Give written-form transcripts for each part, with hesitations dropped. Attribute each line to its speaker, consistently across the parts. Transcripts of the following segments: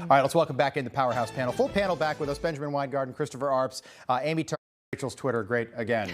Speaker 1: All right, let's welcome back in the Powerhouse panel. Full panel back with us: Benjamin Weingarten, Christopher Arps, Amy Tarr. Rachel's Twitter, great again.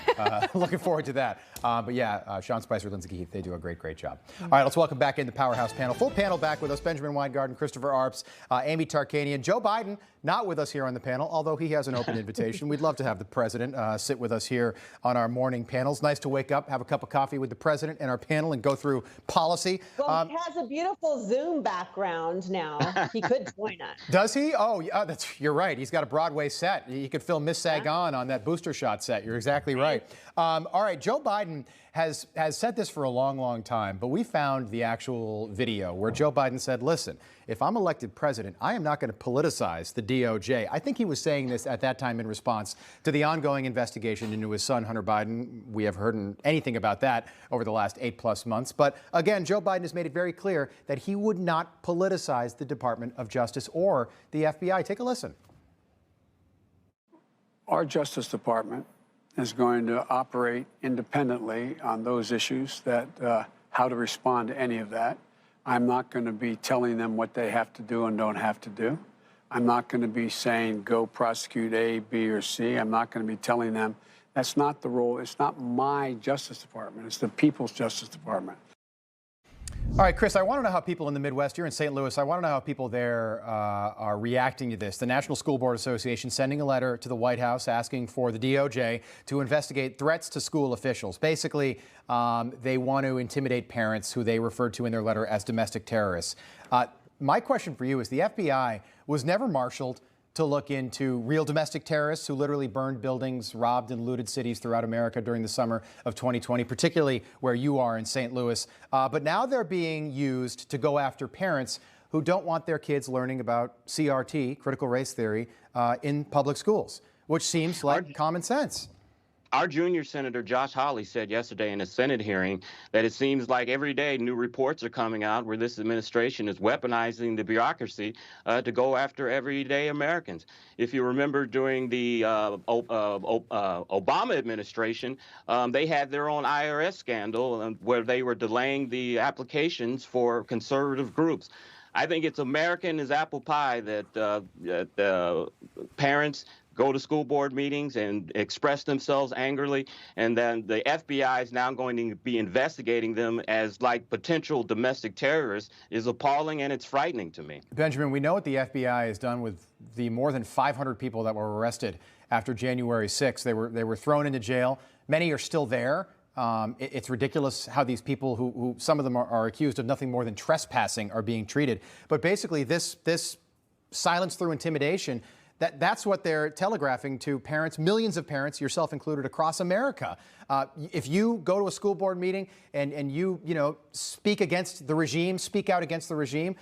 Speaker 1: Looking forward to that. But yeah, Sean Spicer, Lindsay Keith, they do a great job. All right, let's welcome back in the Powerhouse panel. Full panel back with us: Benjamin Weingarten, Christopher Arps, Amy Tarkanian. Joe Biden, not with us here on the panel, although he has an open invitation. We'd love to have the president sit with us here on our morning panels. Nice to wake up, have a cup of coffee with the president and our panel and go through policy.
Speaker 2: Well, he has a beautiful Zoom background now. He could join us.
Speaker 1: Does he? Oh, yeah, you're right. He's got a Broadway set. He could film Miss Saigon on that booster shot set. You're exactly right. All right, Joe Biden has said this for a long time, but we found the actual video where Joe Biden said, listen, if I'm elected president, I am not going to politicize the DOJ. I think he was saying this at that time in response to the ongoing investigation into his son, Hunter Biden. We have heard anything about that over the last 8+ months. But again, Joe Biden has made it very clear that he would not politicize the Department of Justice or the FBI. Take a listen.
Speaker 3: Our Justice Department is going to operate independently on those issues, that how to respond to any of that. I'm not going to be telling them what they have to do and don't have to do. I'm not going to be saying go prosecute A, B, or C. I'm not going to be telling them. That's not the role. It's not my Justice Department. It's the People's Justice Department.
Speaker 1: All right, Chris, I want to know how people in the Midwest, you're in St. Louis, I want to know how people there are reacting to this. The National School Board Association sending a letter to the White House asking for the DOJ to investigate threats to school officials. Basically, they want to intimidate parents who they referred to in their letter as domestic terrorists. My question for you is, the FBI was never marshaled to look into real domestic terrorists who literally burned buildings, robbed and looted cities throughout America during the summer of 2020, particularly where you are in St. Louis. But now they're being used to go after parents who don't want their kids learning about CRT, critical race theory, in public schools, which seems like common sense.
Speaker 4: Our junior senator, Josh Hawley, said yesterday in a Senate hearing that it seems like every day new reports are coming out where this administration is weaponizing the bureaucracy to go after everyday Americans. If you remember, during the Obama administration, they had their own IRS scandal where they were delaying the applications for conservative groups. I think it's American as apple pie that parents go to school board meetings and express themselves angrily, and then the FBI is now going to be investigating them as like potential domestic terrorists is appalling, and it's frightening to me.
Speaker 1: Benjamin, we know what the FBI has done with the more than 500 people that were arrested after January 6th. They were thrown into jail. Many are still there. It's ridiculous how these people, who some of them are accused of nothing more than trespassing, are being treated. But basically, this silence through intimidation, that's what they're telegraphing to parents, millions of parents, yourself included, across America. If you go to a school board meeting and you speak against the regime, speak out against the regime,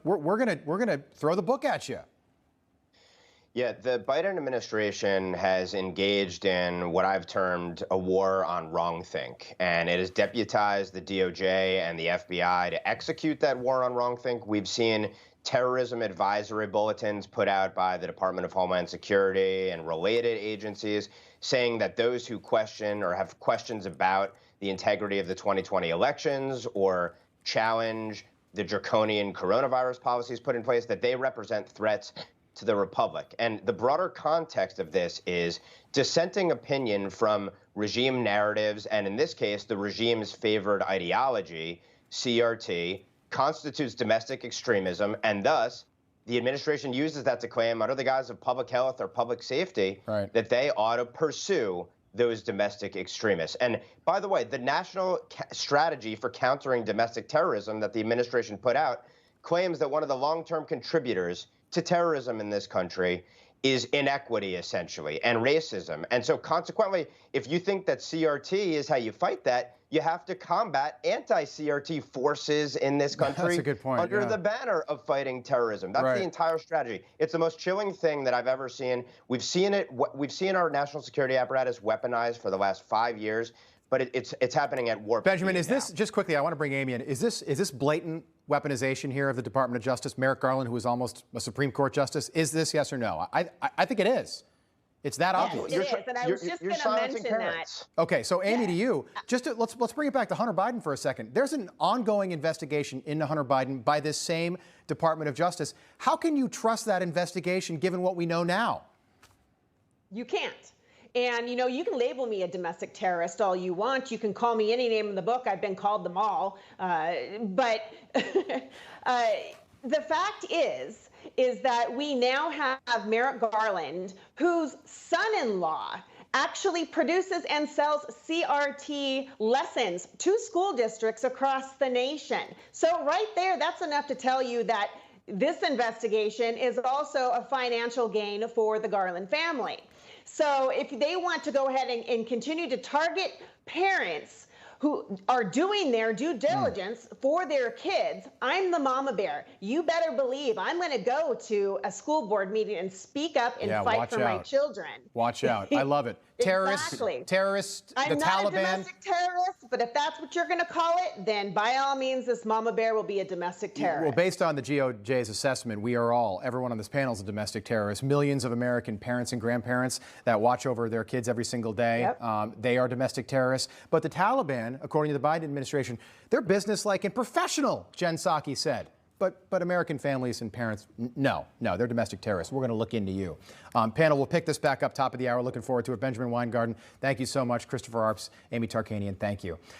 Speaker 1: we're gonna throw the book at you.
Speaker 5: Yeah, the Biden administration has engaged in what I've termed a war on wrongthink, and it has deputized the DOJ and the FBI to execute that war on wrongthink. We've seen terrorism advisory bulletins put out by the Department of Homeland Security and related agencies saying that those who question or have questions about the integrity of the 2020 elections or challenge the draconian coronavirus policies put in place, that they represent threats to the republic. And the broader context of this is dissenting opinion from regime narratives, and in this case, the regime's favored ideology, CRT, constitutes domestic extremism, and thus the administration uses that to claim, under the guise of public health or public safety, that they ought to pursue those domestic extremists. And by the way, the national strategy for countering domestic terrorism that the administration put out claims that one of the long-term contributors to terrorism in this country is inequity, essentially, and racism. And so consequently, if you think that CRT is how you fight that, you have to combat anti-CRT forces in this country.
Speaker 1: That's a good point,
Speaker 5: under the banner of fighting terrorism. That's the entire strategy. It's the most chilling thing that I've ever seen. We've seen our national security apparatus weaponized for the last 5 years, but it's happening at warp speed.
Speaker 1: Benjamin, is this, just quickly, I want to bring Amy in, is this blatant weaponization here of the Department of Justice? Merrick Garland, who is almost a Supreme Court justice, is this yes or no? I think it is. It's that obvious.
Speaker 2: It is, and I was just going to mention that.
Speaker 1: Okay, so Amy, to you, let's bring it back to Hunter Biden for a second. There's an ongoing investigation into Hunter Biden by this same Department of Justice. How can you trust that investigation given what we know now?
Speaker 2: You can't. And, you know, you can label me a domestic terrorist all you want. You can call me any name in the book. I've been called them all. But the fact is that we now have Merrick Garland, whose son-in-law actually produces and sells CRT lessons to school districts across the nation. So right there, that's enough to tell you that this investigation is also a financial gain for the Garland family. So if they want to go ahead and continue to target parents who are doing their due diligence for their kids, I'm the mama bear. You better believe I'm going to go to a school board meeting and speak up and fight for my children.
Speaker 1: Watch out. I love it. Terrorists, terrorists,
Speaker 2: I'm
Speaker 1: the
Speaker 2: not
Speaker 1: Taliban.
Speaker 2: a domestic terrorist, but if that's what you're going to call it, then by all means, this mama bear will be a domestic terrorist.
Speaker 1: Well, based on the GOJ's assessment, we are all, everyone on this panel is a domestic terrorist. Millions of American parents and grandparents that watch over their kids every single day, they are domestic terrorists. But the Taliban, according to the Biden administration, they're business-like and professional, Jen Psaki said. But American families and parents, no, they're domestic terrorists. We're going to look into you. Panel, we'll pick this back up top of the hour. Looking forward to it. Benjamin Weingarten, thank you so much. Christopher Arps, Amy Tarkanian, thank you.